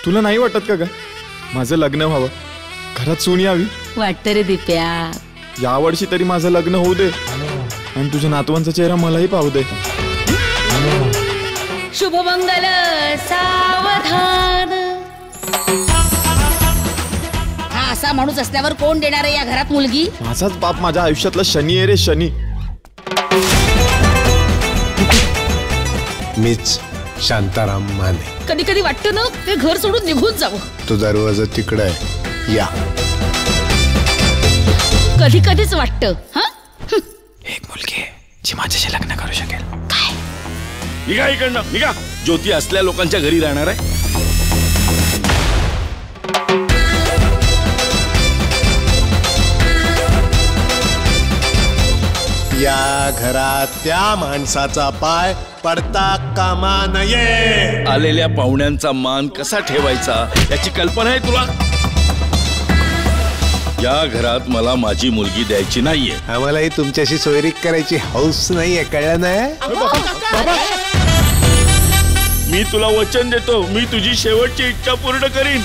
तुला नाही वाटत का ग माझं लग्न व्हावं, घरात सून यावी? वाटतं रे दिप्या. या वर्षी तरी माझं लग्न होऊ दे आणि तुझ्या नातवांचा चेहरा मलाही पाहू दे. शुभमंगल सावधान. हा असा माणूस असल्यावर कोण देणार आहे या घरात मुलगी? माझाच बाप माझ्या आयुष्यातला शनी आहे रे, शनी. मीच शांताराम माने. कधी कधी वाटतं ना ते घर सोडून निघून जावं. तो दरवाजा तिकडे आहे, या. कधी कधीच वाटतं. हा एक मुलगी आहे जी माझ्याशी लग्न करू शकेल. काय? निघा इकडनं, निघा. ज्योती असल्या लोकांच्या घरी राहणार आहे. या घरात त्या माणसाचा पाय पडता कामा नये. आलेल्या पाहुण्यांचा मान कसा ठेवायचा याची कल्पना आहे तुला? या घरात मला माझी मुलगी द्यायची नाहीये. आम्हालाही तुमच्याशी सोयरीक करायची हौस नाहीये, कळलं नाही? मी तुला वचन देतो, मी तुझी शेवटची इच्छा पूर्ण करीन.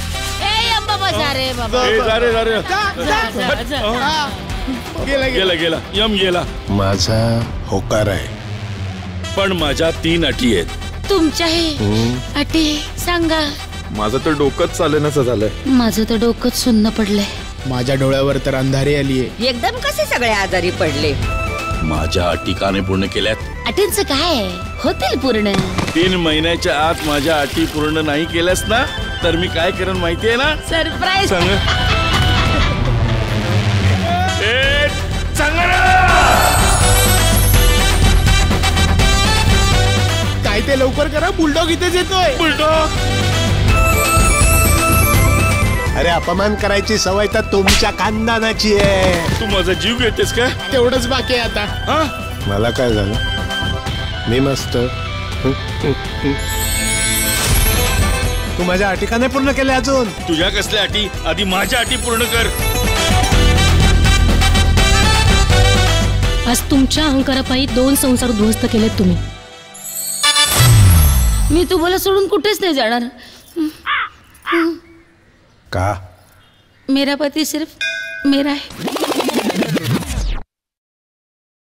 गेला गेला यम गेला. माझा होकार आहे, पण माझ्या 3 अटी आहेत. तुमच्याही अटी सांगा. माझं तर डोकंच चालेनाचं झालंय. माझं तर डोकंच सुन्न पडलंय. माझ्या डोळ्यावर तर अंधारी आलीये. एकदम कसे सगळे आजारी पडले? माझ्या अटी का नाही पूर्ण केल्यात? अटींचं काय होतील पूर्ण. 3 महिन्याच्या आत माझ्या अटी पूर्ण नाही केल्यास ना तर मी काय करेन माहितीये ना? सरप्राईज. सांग. काय ते लवकर करा, बुलडॉग इथेच येतोय. बुलडॉग. अरे अपमान करायची सवय तर तुमच्या खानदानाची आहे. तू माझा जीव घेतेस का? तेवढंच बाकी आहे आता. हा? मला काय झालं? मी मस्त. तू माझ्या अटी का नाही पूर्ण केल्या अजून? तुझ्या कसल्या अटी? आधी माझ्या अटी पूर्ण कर. आज तुमच्या अहंकारापायी 2 संसार उद्ध्वस्त केलेत तुम्ही. मी तुम्हाला सोडून कुठेच नाही जाणार. का? मेरा पति सिर्फ मेरा है.